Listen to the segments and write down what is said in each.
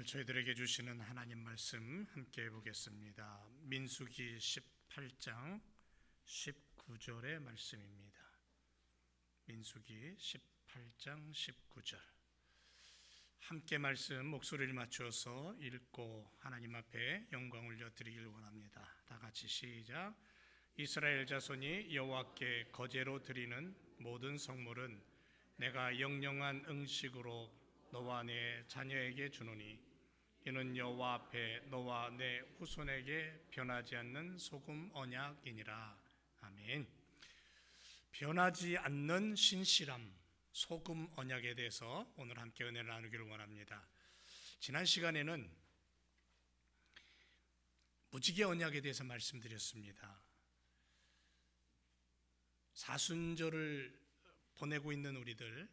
저희들에게 주시는 하나님 말씀 함께 보겠습니다. 민수기 18장 19절의 말씀입니다. 민수기 18장 19절. 함께 말씀 목소리를 맞추어서 읽고 하나님 앞에 영광 올려드리길 원합니다. 다 같이 시작. 이스라엘 자손이 여호와께 거제로 드리는 모든 성물은 내가 영영한 응식으로 너와 내 자녀에게 주노니 이는 여호와 앞에 너와 내 후손에게 변하지 않는 소금 언약이니라. 아멘. 변하지 않는 신실함, 소금 언약에 대해서 오늘 함께 은혜를 나누기를 원합니다. 지난 시간에는 무지개 언약에 대해서 말씀드렸습니다. 사순절을 보내고 있는 우리들,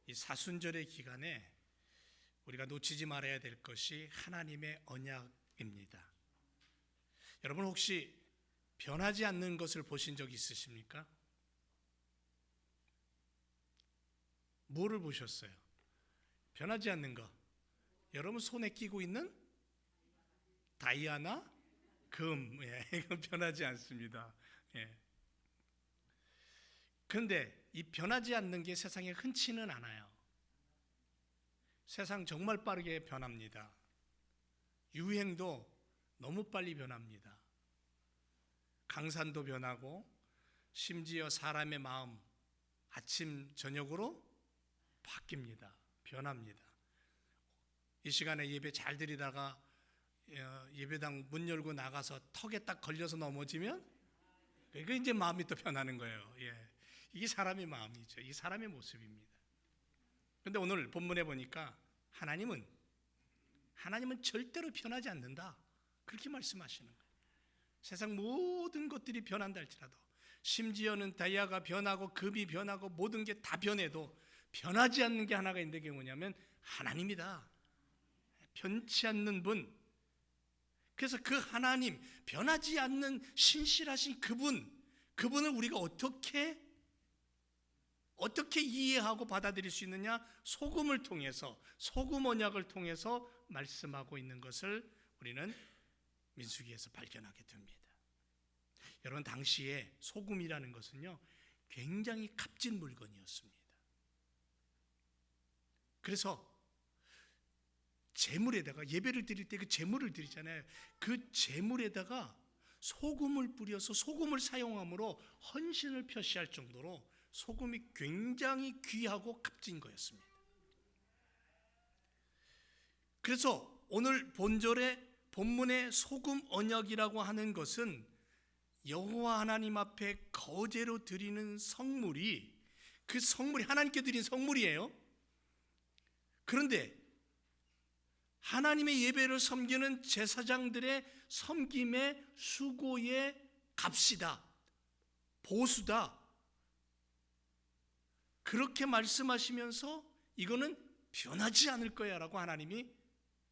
이 사순절의 기간에 우리가 놓치지 말아야 될 것이 하나님의 언약입니다. 여러분 혹시 변하지 않는 것을 보신 적 있으십니까? 뭐를 보셨어요? 변하지 않는 것. 여러분 손에 끼고 있는 다이아나 금, 이건 변하지 않습니다. 그런데 이 변하지 않는 게 세상에 흔치는 않아요. 세상 정말 빠르게 변합니다. 유행도 너무 빨리 변합니다. 강산도 변하고 심지어 사람의 마음 아침 저녁으로 바뀝니다. 변합니다. 이 시간에 예배 잘 드리다가 예배당 문 열고 나가서 턱에 딱 걸려서 넘어지면 그게 이제 마음이 또 변하는 거예요. 이게 사람의 마음이죠. 이 사람의 모습입니다. 그런데 오늘 본문에 보니까 하나님은 절대로 변하지 않는다. 그렇게 말씀하시는 거예요. 세상 모든 것들이 변한다 할지라도, 심지어는 다이아가 변하고 금이 변하고 모든 게 다 변해도 변하지 않는 게 하나가 있는 게 뭐냐면 하나님이다. 변치 않는 분. 그래서 그 하나님, 변하지 않는 신실하신 그분을 우리가 어떻게 이해하고 받아들일 수 있느냐? 소금을 통해서, 소금 언약을 통해서 말씀하고 있는 것을 우리는 민수기에서 발견하게 됩니다. 여러분, 당시에 소금이라는 것은요 굉장히 값진 물건이었습니다. 그래서 제물에다가, 예배를 드릴 때 그 제물을 드리잖아요. 그 제물에다가 소금을 뿌려서 소금을 사용함으로 헌신을 표시할 정도로 소금이 굉장히 귀하고 값진 거였습니다. 그래서 오늘 본문의 소금 언약이라고 하는 것은 여호와 하나님 앞에 거제로 드리는 성물이, 그 성물이 하나님께 드린 성물이에요. 그런데 하나님의 예배를 섬기는 제사장들의 섬김의 수고의 값이다, 보수다, 그렇게 말씀하시면서 이거는 변하지 않을 거야 라고 하나님이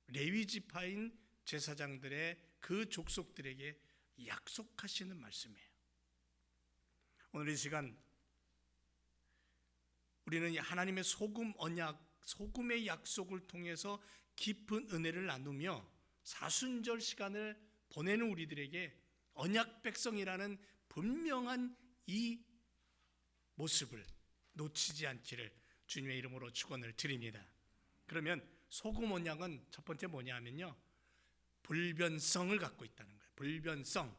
레위 지파인 제사장들의 그 족속들에게 약속하시는 말씀이에요. 오늘 이 시간 우리는 하나님의 소금 언약, 소금의 약속을 통해서 깊은 은혜를 나누며 사순절 시간을 보내는 우리들에게 언약 백성이라는 분명한 이 모습을 놓치지 않기를 주님의 이름으로 축원을 드립니다. 그러면 소금 언약은 첫 번째 뭐냐면요, 불변성을 갖고 있다는 거예요. 불변성,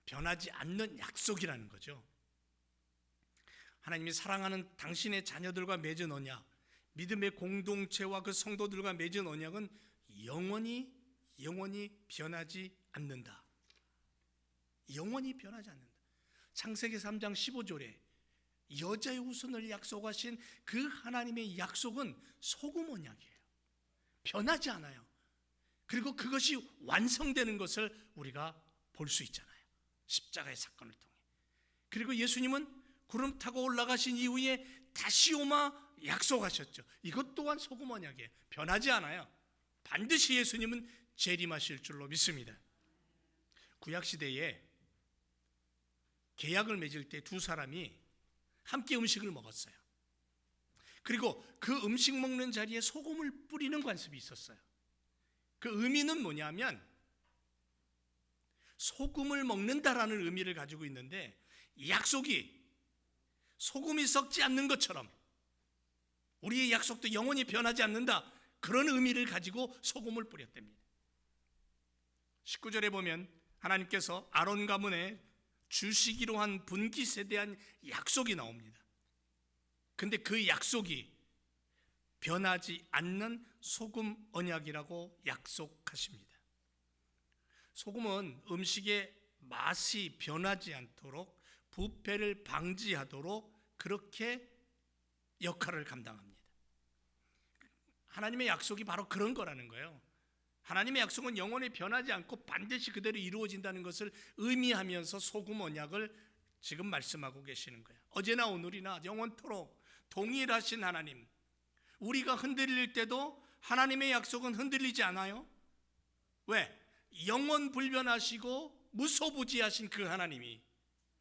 변하지 않는 약속이라는 거죠. 하나님이 사랑하는 당신의 자녀들과 맺은 언약, 믿음의 공동체와 그 성도들과 맺은 언약은 영원히 변하지 않는다. 영원히 변하지 않는다. 창세기 3장 15절에 여자의 후손을 약속하신 그 하나님의 약속은 소금 언약이에요. 변하지 않아요. 그리고 그것이 완성되는 것을 우리가 볼 수 있잖아요. 십자가의 사건을 통해. 그리고 예수님은 구름 타고 올라가신 이후에 다시 오마 약속하셨죠. 이것 또한 소금 언약이에요. 변하지 않아요. 반드시 예수님은 재림하실 줄로 믿습니다. 구약시대에 계약을 맺을 때 두 사람이 함께 음식을 먹었어요. 그리고 그 음식 먹는 자리에 소금을 뿌리는 관습이 있었어요. 그 의미는 뭐냐면 소금을 먹는다라는 의미를 가지고 있는데, 약속이 소금이 썩지 않는 것처럼 우리의 약속도 영원히 변하지 않는다, 그런 의미를 가지고 소금을 뿌렸답니다. 19절에 보면 하나님께서 아론 가문에 주시기로 한 분깃에 대한 약속이 나옵니다. 근데 그 약속이 변하지 않는 소금 언약이라고 약속하십니다. 소금은 음식의 맛이 변하지 않도록, 부패를 방지하도록 그렇게 역할을 감당합니다. 하나님의 약속이 바로 그런 거라는 거예요. 하나님의 약속은 영원히 변하지 않고 반드시 그대로 이루어진다는 것을 의미하면서 소금 언약을 지금 말씀하고 계시는 거예요. 어제나 오늘이나 영원토록 동일하신 하나님, 우리가 흔들릴 때도 하나님의 약속은 흔들리지 않아요. 왜? 영원 불변하시고 무소부지하신 그 하나님이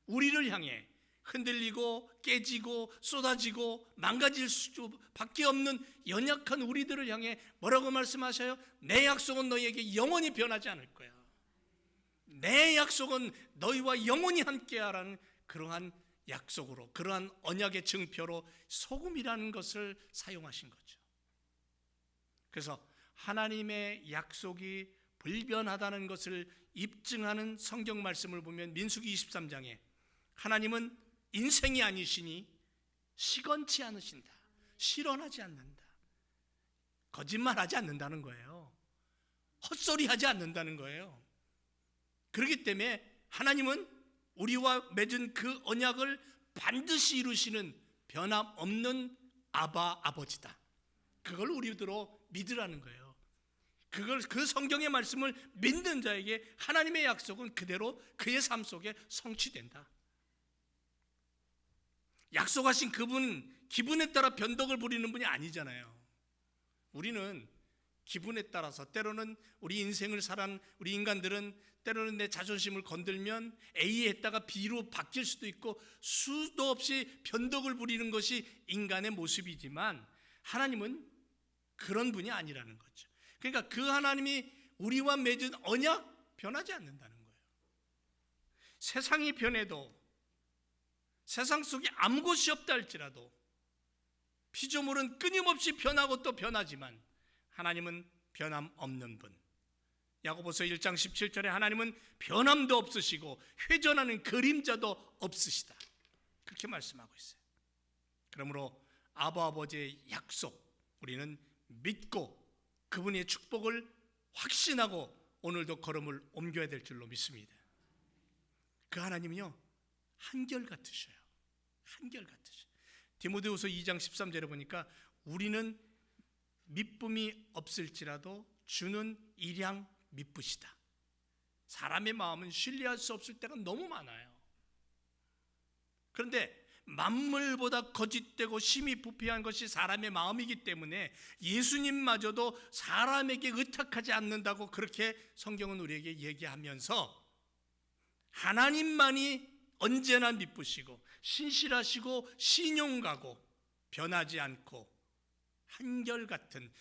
우리를 향해 흔들리고 깨지고 쏟아지고 망가질 수밖에 없는 연약한 우리들을 향해 뭐라고 말씀하셔요? 내 약속은 너희에게 영원히 변하지 않을 거야. 내 약속은 너희와 영원히 함께하라는 그러한 약속으로, 그러한 언약의 증표로 소금이라는 것을 사용하신 거죠. 그래서 하나님의 약속이 불변하다는 것을 입증하는 성경 말씀을 보면 민수기 23장에 하나님은 인생이 아니시니 시건치 않으신다, 실언하지 않는다, 거짓말하지 않는다는 거예요. 헛소리하지 않는다는 거예요. 그렇기 때문에 하나님은 우리와 맺은 그 언약을 반드시 이루시는 변함없는 아버지다. 그걸 우리들로 믿으라는 거예요. 그 성경의 말씀을 믿는 자에게 하나님의 약속은 그대로 그의 삶 속에 성취된다. 약속하신 그분은 기분에 따라 변덕을 부리는 분이 아니잖아요. 우리는 기분에 따라서, 때로는 우리 인생을 살아온 우리 인간들은 때로는 내 자존심을 건들면 A에 했다가 B로 바뀔 수도 있고 수도 없이 변덕을 부리는 것이 인간의 모습이지만, 하나님은 그런 분이 아니라는 거죠. 그러니까 그 하나님이 우리와 맺은 언약 변하지 않는다는 거예요. 세상이 변해도, 세상 속에 아무것이 없다 할지라도, 피조물은 끊임없이 변하고 또 변하지만 하나님은 변함없는 분. 야고보서 1장 17절에 하나님은 변함도 없으시고 회전하는 그림자도 없으시다, 그렇게 말씀하고 있어요. 그러므로 아버지의 약속 우리는 믿고 그분의 축복을 확신하고 오늘도 걸음을 옮겨야 될 줄로 믿습니다. 그 하나님은요, 한결같으셔요. 한결같으셔요. 디모데후서 2장 13절에 보니까 우리는 미쁨이 없을지라도 주는 일양 미쁘시다. 사람의 마음은 신뢰할 수 없을 때가 너무 많아요. 그런데 만물보다 거짓되고 심히 부패한 것이 사람의 마음이기 때문에 예수님마저도 사람에게 의탁하지 않는다고 그렇게 성경은 우리에게 얘기하면서, 하나님만이 언제나 미쁘시고 신실하시고 신용가고 변하지 않고 한결같은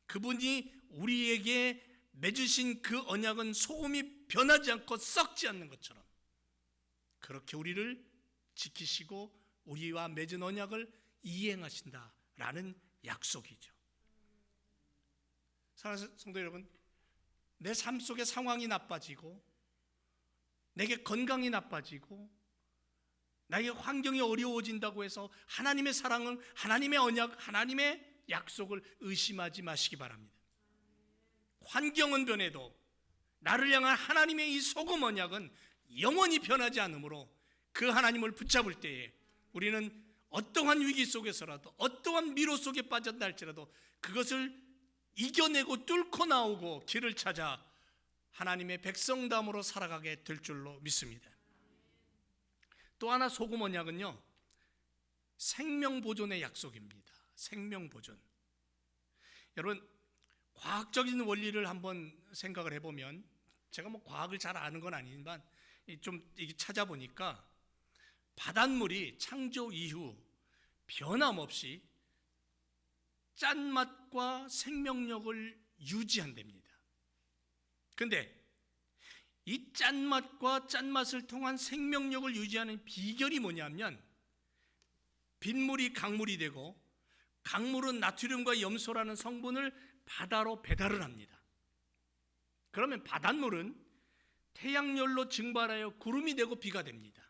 그분이 우리에게 맺으신 그 언약은 소금이 변하지 않고 썩지 않는 것처럼 그렇게 우리를 지키시고 우리와 맺은 언약을 이행하신다라는 약속이죠. 사랑하는 성도 여러분, 내 삶 속의 상황이 나빠지고 내게 건강이 나빠지고 나에게 환경이 어려워진다고 해서 하나님의 사랑을, 하나님의 언약, 하나님의 약속을 의심하지 마시기 바랍니다. 환경은 변해도 나를 향한 하나님의 이 소금 언약은 영원히 변하지 않으므로 그 하나님을 붙잡을 때에 우리는 어떠한 위기 속에서라도, 어떠한 미로 속에 빠졌다 할지라도 그것을 이겨내고 뚫고 나오고 길을 찾아 하나님의 백성담으로 살아가게 될 줄로 믿습니다. 또 하나 소금 언약은요, 생명보존의 약속입니다. 생명보존. 여러분, 과학적인 원리를 한번 생각을 해보면, 제가 과학을 잘 아는 건 아니지만 좀 찾아보니까 바닷물이 창조 이후 변함없이 짠맛과 생명력을 유지한답니다. 그런데 이 짠맛과 짠맛을 통한 생명력을 유지하는 비결이 뭐냐면 빗물이 강물이 되고 강물은 나트륨과 염소라는 성분을 바다로 배달을 합니다. 그러면 바닷물은 태양열로 증발하여 구름이 되고 비가 됩니다.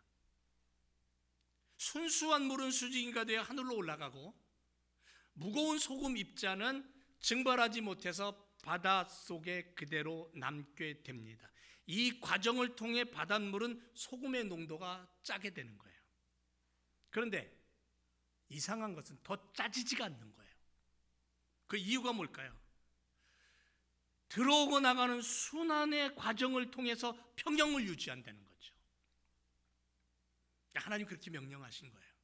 순수한 물은 수증기가 되어 하늘로 올라가고 무거운 소금 입자는 증발하지 못해서 바닷속에 그대로 남게 됩니다. 이 과정을 통해 바닷물은 소금의 농도가 짜게 되는 거예요. 그런데 이상한 것은 더 짜지지가 않는 거예요. 그 이유가 뭘까요? 들어오고 나가는 순환의 과정을 통해서 평형을 유지한다는 거죠. 하나님 그렇게 명령하신 거예요.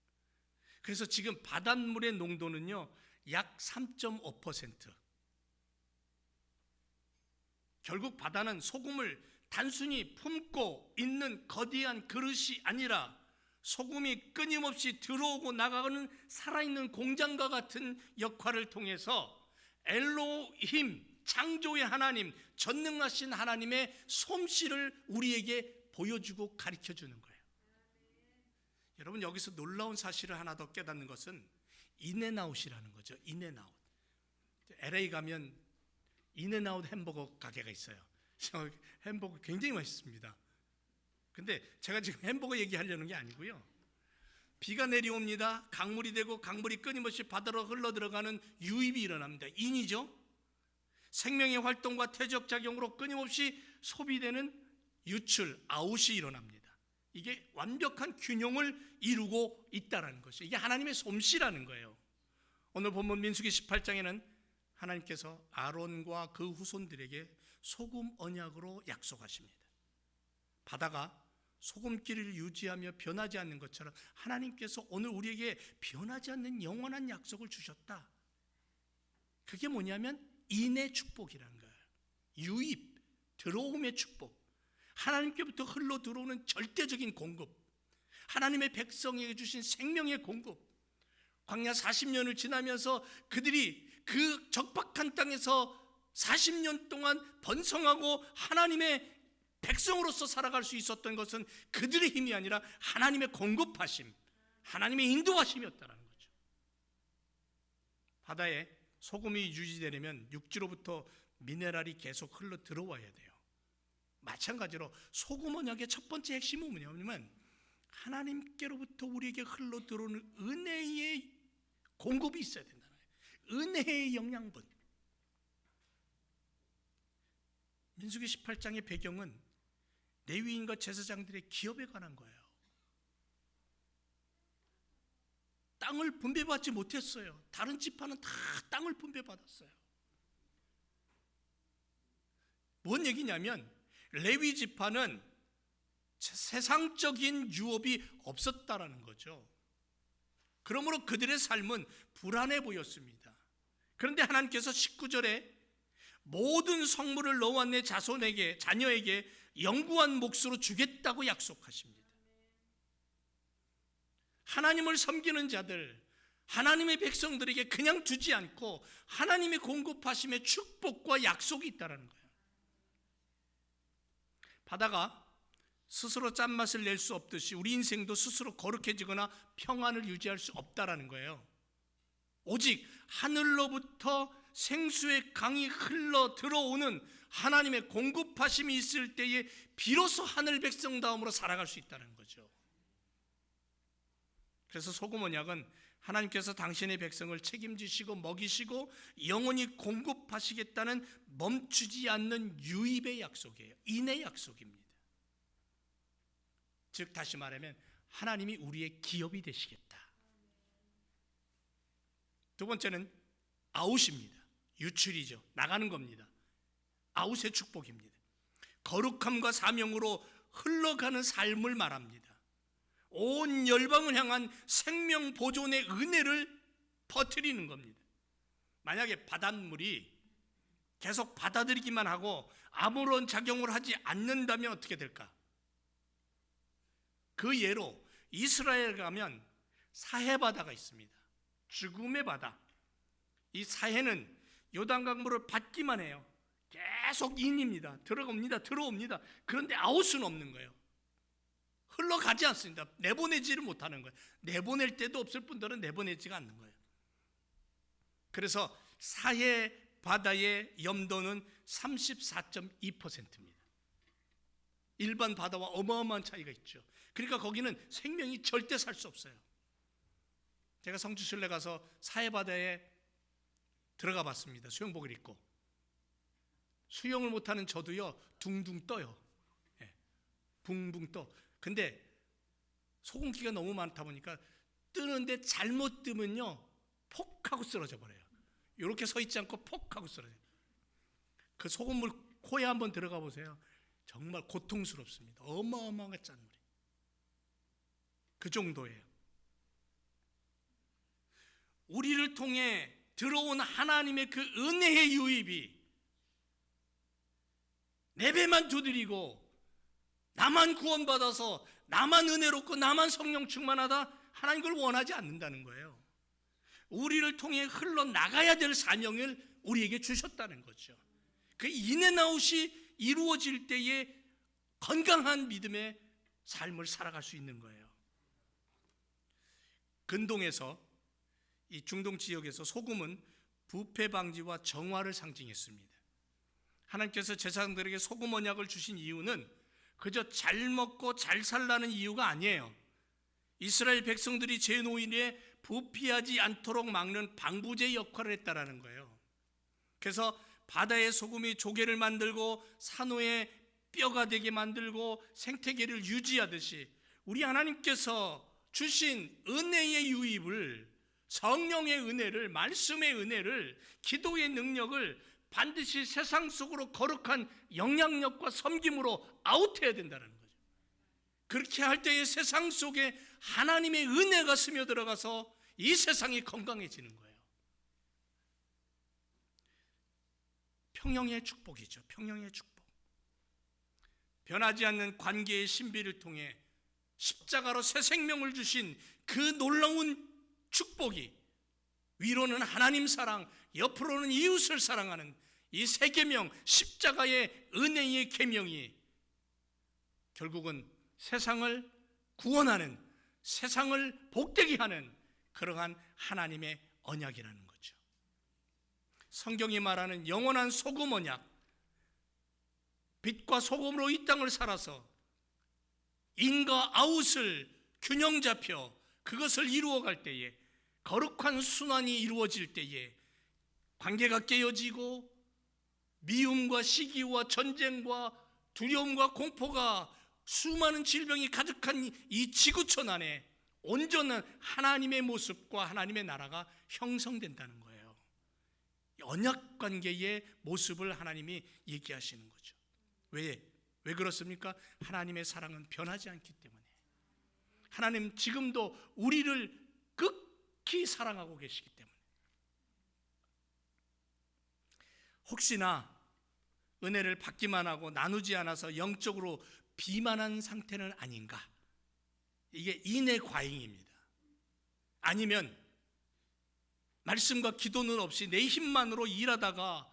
그래서 지금 바닷물의 농도는요 약 3.5%. 결국 바다는 소금을 단순히 품고 있는 거대한 그릇이 아니라 소금이 끊임없이 들어오고 나가는 살아있는 공장과 같은 역할을 통해서 엘로힘, 창조의 하나님, 전능하신 하나님의 솜씨를 우리에게 보여주고 가르쳐주는 거예요. 여러분, 여기서 놀라운 사실을 하나 더 깨닫는 것은 인앤아웃이라는 거죠. 인앤아웃. LA 가면 인앤아웃 햄버거 가게가 있어요. 햄버거 굉장히 맛있습니다. 근데 제가 지금 햄버거 얘기하려는 게 아니고요. 비가 내려옵니다. 강물이 되고 강물이 끊임없이 바다로 흘러들어가는 유입이 일어납니다. 인이죠. 생명의 활동과 퇴적작용으로 끊임없이 소비되는 유출, 아웃이 일어납니다. 이게 완벽한 균형을 이루고 있다는 것이죠. 이게 하나님의 솜씨라는 거예요. 오늘 본문 민수기 18장에는 하나님께서 아론과 그 후손들에게 소금 언약으로 약속하십니다. 바다가 소금기를 유지하며 변하지 않는 것처럼 하나님께서 오늘 우리에게 변하지 않는 영원한 약속을 주셨다. 그게 뭐냐면 인의 축복이라는 거예요. 유입, 들어옴의 축복. 하나님께부터 흘러 들어오는 절대적인 공급. 하나님의 백성에게 주신 생명의 공급. 광야 40년을 지나면서 그들이 그 적박한 땅에서 40년 동안 번성하고 하나님의 백성으로서 살아갈 수 있었던 것은 그들의 힘이 아니라 하나님의 공급하심, 하나님의 인도하심이었다는 거죠. 바다에 소금이 유지되려면 육지로부터 미네랄이 계속 흘러 들어와야 돼요. 마찬가지로 소금 언약의 첫 번째 핵심은 뭐냐면 하나님께로부터 우리에게 흘러 들어오는 은혜의 공급이 있어야 된다는 거예요. 은혜의 영양분. 민수기 18장의 배경은 레위인과 제사장들의 기업에 관한 거예요. 땅을 분배받지 못했어요. 다른 지파는 다 땅을 분배받았어요. 뭔 얘기냐면 레위 지파는 세상적인 유업이 없었다라는 거죠. 그러므로 그들의 삶은 불안해 보였습니다. 그런데 하나님께서 19절에 모든 성물을 너와 내 자손에게, 자녀에게 영구한 몫으로 주겠다고 약속하십니다. 하나님을 섬기는 자들, 하나님의 백성들에게 그냥 주지 않고 하나님의 공급하심의 축복과 약속이 있다는 거예요. 바다가 스스로 짠맛을 낼 수 없듯이 우리 인생도 스스로 거룩해지거나 평안을 유지할 수 없다는 거예요. 오직 하늘로부터 생수의 강이 흘러 들어오는 하나님의 공급하심이 있을 때에 비로소 하늘 백성다움으로 살아갈 수 있다는 거죠. 그래서 소금 언약은 하나님께서 당신의 백성을 책임지시고 먹이시고 영원히 공급하시겠다는 멈추지 않는 유입의 약속이에요. 인의 약속입니다. 즉 다시 말하면 하나님이 우리의 기업이 되시겠다. 두 번째는 아웃입니다. 유출이죠. 나가는 겁니다. 아웃의 축복입니다. 거룩함과 사명으로 흘러가는 삶을 말합니다. 온 열방을 향한 생명 보존의 은혜를 퍼뜨리는 겁니다. 만약에 바닷물이 계속 받아들이기만 하고 아무런 작용을 하지 않는다면 어떻게 될까? 그 예로 이스라엘 가면 사해 바다가 있습니다. 죽음의 바다. 이 사해는 요단강물을 받기만 해요. 계속 인입니다. 들어옵니다. 그런데 아웃은 없는 거예요. 흘러가지 않습니다. 내보내지를 못하는 거예요. 내보낼 때도 없을 뿐더러 내보내지가 않는 거예요. 그래서 사해 바다의 염도는 34.2%입니다. 일반 바다와 어마어마한 차이가 있죠. 그러니까 거기는 생명이 절대 살 수 없어요. 제가 성주순례 가서 사해 바다에 들어가 봤습니다. 수영복을 입고. 수영을 못하는 저도요, 둥둥 떠요. 예, 붕붕 떠. 근데 소금기가 너무 많다 보니까 뜨는데 잘못 뜨면요, 폭 하고 쓰러져 버려요. 이렇게 서 있지 않고 폭 하고 쓰러져요. 그 소금물 코에 한번 들어가 보세요. 정말 고통스럽습니다. 어마어마한 짠물이. 그 정도예요. 우리를 통해 들어온 하나님의 그 은혜의 유입이 내 배만 두드리고 나만 구원받아서 나만 은혜롭고 나만 성령 충만하다, 하나님 그걸 원하지 않는다는 거예요. 우리를 통해 흘러나가야 될 사명을 우리에게 주셨다는 거죠. 그 인앤아웃이 이루어질 때에 건강한 믿음의 삶을 살아갈 수 있는 거예요. 근동에서, 이 중동 지역에서 소금은 부패 방지와 정화를 상징했습니다. 하나님께서 제사장들에게 소금 언약을 주신 이유는 그저 잘 먹고 잘 살라는 이유가 아니에요. 이스라엘 백성들이 제 노인에 부패하지 않도록 막는 방부제 역할을 했다라는 거예요. 그래서 바다의 소금이 조개를 만들고 산호의 뼈가 되게 만들고 생태계를 유지하듯이 우리 하나님께서 주신 은혜의 유입을, 성령의 은혜를, 말씀의 은혜를, 기도의 능력을 반드시 세상 속으로 거룩한 영향력과 섬김으로 아웃해야 된다는 거죠. 그렇게 할 때에 세상 속에 하나님의 은혜가 스며들어가서 이 세상이 건강해지는 거예요. 평형의 축복이죠. 평형의 축복. 변하지 않는 관계의 신비를 통해 십자가로 새 생명을 주신 그 놀라운 축복이, 위로는 하나님 사랑, 옆으로는 이웃을 사랑하는 이 세 계명, 십자가의 은혜의 계명이 결국은 세상을 구원하는, 세상을 복되게 하는 그러한 하나님의 언약이라는 거죠. 성경이 말하는 영원한 소금 언약, 빛과 소금으로 이 땅을 살아서 인과 아웃을 균형 잡혀 그것을 이루어갈 때에, 거룩한 순환이 이루어질 때에 관계가 깨어지고 미움과 시기와 전쟁과 두려움과 공포가, 수많은 질병이 가득한 이 지구촌 안에 온전한 하나님의 모습과 하나님의 나라가 형성된다는 거예요. 언약 관계의 모습을 하나님이 얘기하시는 거죠. 왜 그렇습니까? 하나님의 사랑은 변하지 않기 때문에. 하나님 지금도 우리를 극히 사랑하고 계시기 때문에. 혹시나 은혜를 받기만 하고 나누지 않아서 영적으로 비만한 상태는 아닌가? 이게 인의 과잉입니다. 아니면 말씀과 기도는 없이 내 힘만으로 일하다가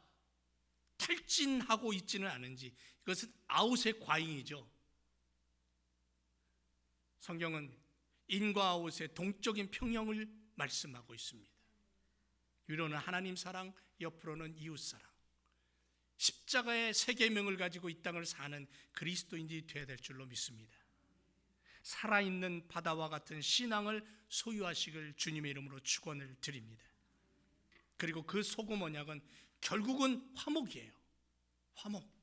탈진하고 있지는 않은지, 이것은 아웃의 과잉이죠. 성경은 인과 아웃의 동적인 평형을 말씀하고 있습니다. 위로는 하나님 사랑, 옆으로는 이웃 사랑. 십자가의 세 계명을 가지고 이 땅을 사는 그리스도인들이 되어야 될 줄로 믿습니다. 살아있는 바다와 같은 신앙을 소유하시길 주님의 이름으로 축원을 드립니다. 그리고 그 소금 언약은 결국은 화목이에요. 화목.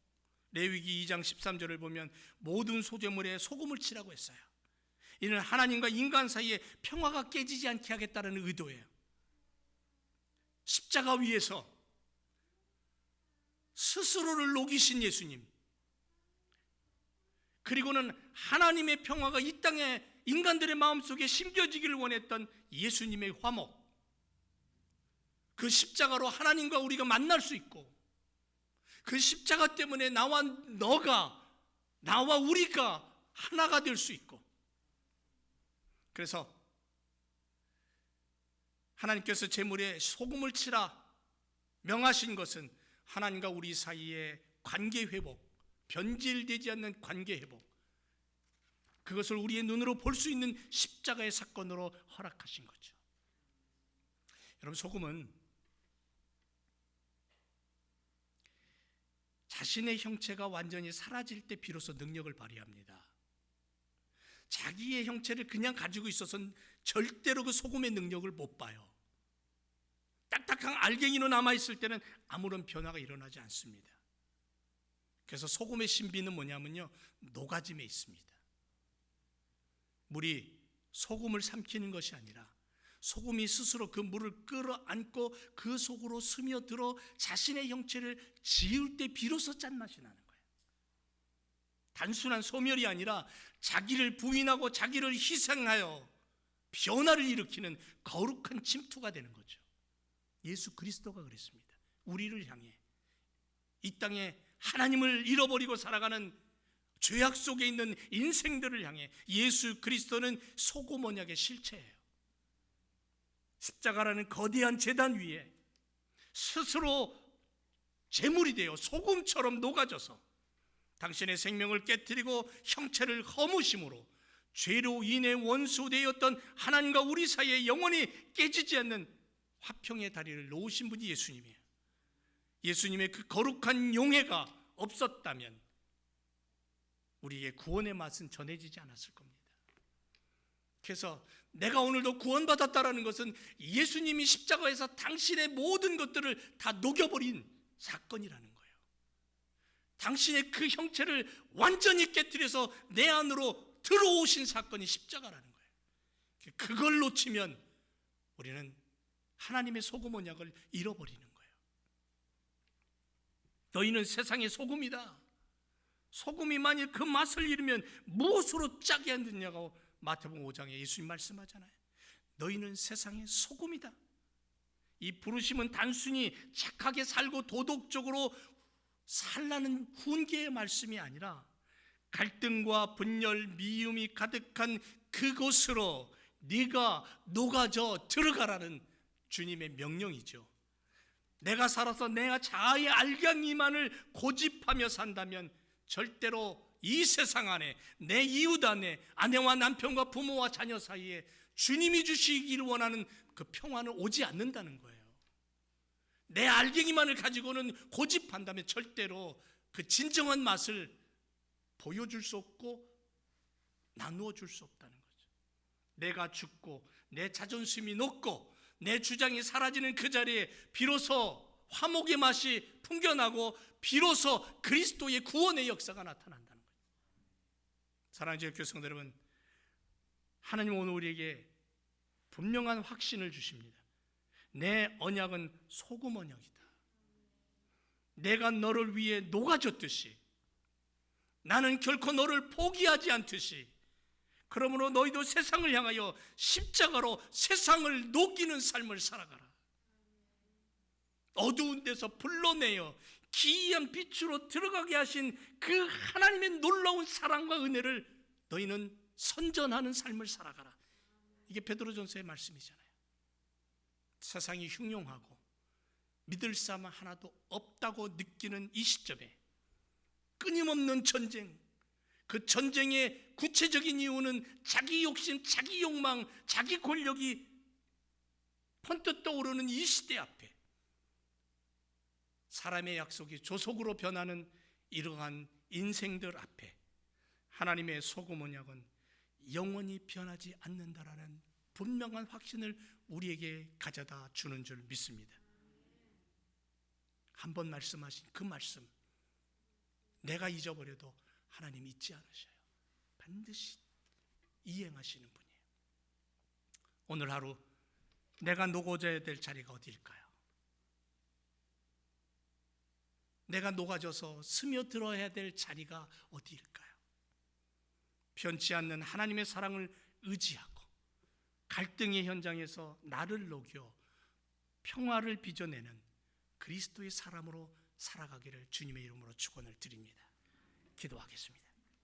레위기 2장 13절을 보면 모든 소재물에 소금을 치라고 했어요. 이는 하나님과 인간 사이에 평화가 깨지지 않게 하겠다는 의도예요. 십자가 위에서 스스로를 녹이신 예수님, 그리고는 하나님의 평화가 이 땅에 인간들의 마음속에 심겨지기를 원했던 예수님의 화목, 그 십자가로 하나님과 우리가 만날 수 있고, 그 십자가 때문에 나와 우리가 하나가 될 수 있고, 그래서 하나님께서 제물에 소금을 치라, 명하신 것은 하나님과 우리 사이의 관계 회복, 변질되지 않는 관계 회복, 그것을 우리의 눈으로 볼 수 있는 십자가의 사건으로 허락하신 거죠. 여러분, 소금은 자신의 형체가 완전히 사라질 때 비로소 능력을 발휘합니다. 자기의 형체를 그냥 가지고 있어서는 절대로 그 소금의 능력을 못 봐요. 딱딱한 알갱이로 남아있을 때는 아무런 변화가 일어나지 않습니다. 그래서 소금의 신비는 뭐냐면요, 녹아짐에 있습니다. 물이 소금을 삼키는 것이 아니라 소금이 스스로 그 물을 끌어안고 그 속으로 스며들어 자신의 형체를 지을 때 비로소 짠맛이 나는 거예요. 단순한 소멸이 아니라 자기를 부인하고 자기를 희생하여 변화를 일으키는 거룩한 침투가 되는 거죠. 예수 그리스도가 그랬습니다. 우리를 향해, 이 땅에 하나님을 잃어버리고 살아가는 죄악 속에 있는 인생들을 향해 예수 그리스도는 소금 언약의 실체예요. 십자가라는 거대한 제단 위에 스스로 제물이 되어 소금처럼 녹아져서 당신의 생명을 깨뜨리고 형체를 허무심으로 죄로 인해 원수되었던 하나님과 우리 사이에 영원히 깨지지 않는 화평의 다리를 놓으신 분이 예수님이에요. 예수님의 그 거룩한 용해가 없었다면 우리에게 구원의 맛은 전해지지 않았을 겁니다. 그래서 내가 오늘도 구원받았다라는 것은 예수님이 십자가에서 당신의 모든 것들을 다 녹여버린 사건이라는 거예요. 당신의 그 형체를 완전히 깨뜨려서 내 안으로 들어오신 사건이 십자가라는 거예요. 그걸 놓치면 우리는 하나님의 소금 언약을 잃어버리는 거예요. 너희는 세상의 소금이다. 소금이 만일 그 맛을 잃으면 무엇으로 짜게 안 듣냐고 마태복음 5장에 예수님 말씀하잖아요. 너희는 세상의 소금이다. 이 부르심은 단순히 착하게 살고 도덕적으로 살라는 훈계의 말씀이 아니라 갈등과 분열, 미움이 가득한 그곳으로 네가 녹아져 들어가라는 주님의 명령이죠. 내가 살아서 내가 자아의 알갱이만을 고집하며 산다면 절대로 이 세상 안에 내 이웃 안에 아내와 남편과 부모와 자녀 사이에 주님이 주시기를 원하는 그 평화는 오지 않는다는 거예요. 내 알갱이만을 가지고는 고집한다면 절대로 그 진정한 맛을 보여줄 수 없고 나누어 줄 수 없다는 거죠. 내가 죽고 내 자존심이 높고 내 주장이 사라지는 그 자리에 비로소 화목의 맛이 풍겨나고 비로소 그리스도의 구원의 역사가 나타난다는 거예요. 사랑하는 제교회 성도 여러분, 하나님은 오늘 우리에게 분명한 확신을 주십니다. 내 언약은 소금 언약이다. 내가 너를 위해 녹아졌듯이 나는 결코 너를 포기하지 않듯이, 그러므로 너희도 세상을 향하여 십자가로 세상을 녹이는 삶을 살아가라. 어두운 데서 불러내어 기이한 빛으로 들어가게 하신 그 하나님의 놀라운 사랑과 은혜를 너희는 선전하는 삶을 살아가라. 이게 베드로전서의 말씀이잖아요. 세상이 흉흉하고 믿을 사람 하나도 없다고 느끼는 이 시점에 끊임없는 전쟁, 그 전쟁의 구체적인 이유는 자기 욕심, 자기 욕망, 자기 권력이 번뜩 떠오르는 이 시대 앞에 사람의 약속이 조속으로 변하는 이러한 인생들 앞에 하나님의 소금 언약은 영원히 변하지 않는다라는 분명한 확신을 우리에게 가져다 주는 줄 믿습니다. 한번 말씀하신 그 말씀, 내가 잊어버려도 하나님 잊지 않으셔요. 반드시 이행하시는 분이에요. 오늘 하루 내가 녹아져야 될 자리가 어디일까요? 내가 녹아져서 스며들어야 될 자리가 어디일까요? 변치 않는 하나님의 사랑을 의지하고 갈등의 현장에서 나를 녹여 평화를 빚어내는 그리스도의 사람으로 살아가기를 주님의 이름으로 축원을 드립니다. 기도하겠습니다.